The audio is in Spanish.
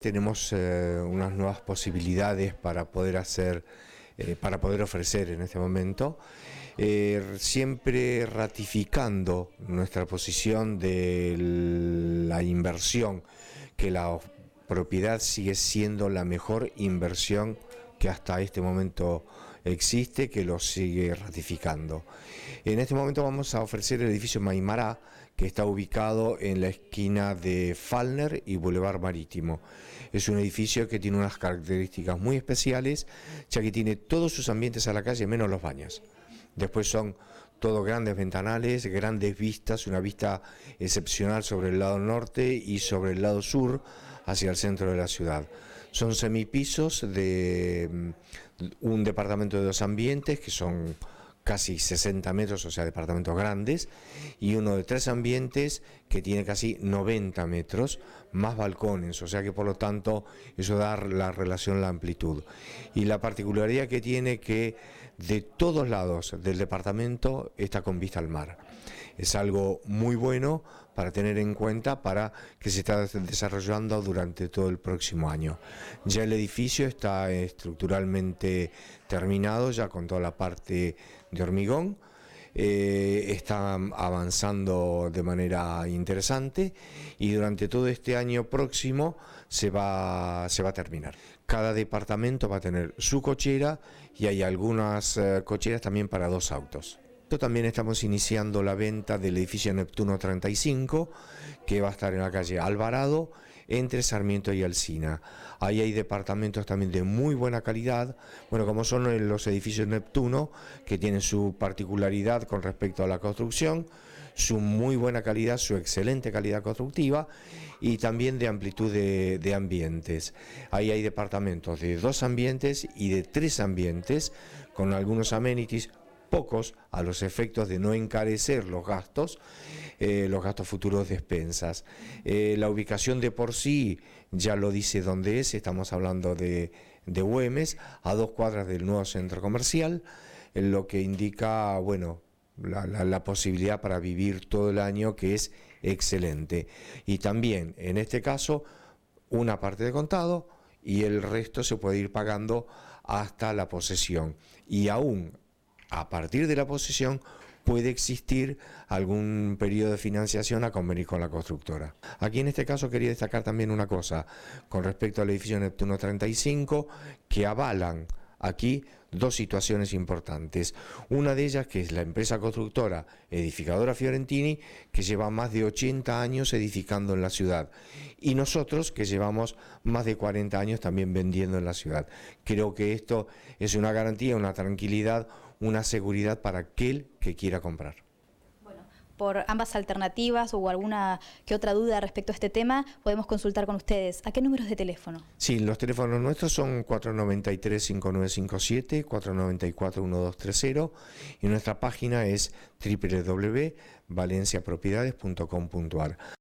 Tenemos unas nuevas posibilidades para poder ofrecer en este momento, siempre ratificando nuestra posición de la inversión, que la propiedad sigue siendo la mejor inversión que hasta este momento existe, que lo sigue ratificando. En este momento vamos a ofrecer el edificio Maimará, que está ubicado en la esquina de Falner y Boulevard Marítimo. Es un edificio que tiene unas características muy especiales, ya que tiene todos sus ambientes a la calle menos los baños. Después son todos grandes ventanales, grandes vistas, una vista excepcional sobre el lado norte y sobre el lado sur hacia el centro de la ciudad. Son semipisos de un departamento de 2 ambientes, que son casi 60 metros, o sea, departamentos grandes, y uno de 3 ambientes que tiene casi 90 metros, más balcones, o sea que por lo tanto eso da la relación, la amplitud. Y la particularidad que tiene que de todos lados del departamento está con vista al mar. Es algo muy bueno para tener en cuenta para que se está desarrollando durante todo el próximo año. Ya el edificio está estructuralmente terminado, ya con toda la parte de hormigón, está avanzando de manera interesante y durante todo este año próximo se va a terminar. Cada departamento va a tener su cochera y hay algunas cocheras también para 2 autos. También estamos iniciando la venta del edificio Neptuno 35, que va a estar en la calle Alvarado, entre Sarmiento y Alsina. Ahí hay departamentos también de muy buena calidad, bueno, como son los edificios Neptuno, que tienen su particularidad con respecto a la construcción, su muy buena calidad, su excelente calidad constructiva y también de amplitud de ambientes. Ahí hay departamentos de 2 ambientes y de 3 ambientes, con algunos amenities, pocos a los efectos de no encarecer los gastos futuros de expensas. La ubicación de por sí ya lo dice dónde es, estamos hablando de Güemes, a 2 cuadras del nuevo centro comercial, lo que indica, bueno, la posibilidad para vivir todo el año, que es excelente. Y también, en este caso, una parte de contado y el resto se puede ir pagando hasta la posesión. Y aún a partir de la posesión puede existir algún periodo de financiación a convenir con la constructora. Aquí en este caso quería destacar también una cosa con respecto al edificio Neptuno 35, que avalan aquí 2 situaciones importantes. Una de ellas, que es la empresa constructora Edificadora Fiorentini, que lleva más de 80 años edificando en la ciudad, y nosotros, que llevamos más de 40 años también vendiendo en la ciudad. Creo que esto es una garantía, una tranquilidad, una seguridad para aquel que quiera comprar. Por ambas alternativas o alguna que otra duda respecto a este tema, podemos consultar con ustedes. ¿A qué números de teléfono? Sí, los teléfonos nuestros son 493-5957, 494-1230 y nuestra página es www.valenciapropiedades.com.ar.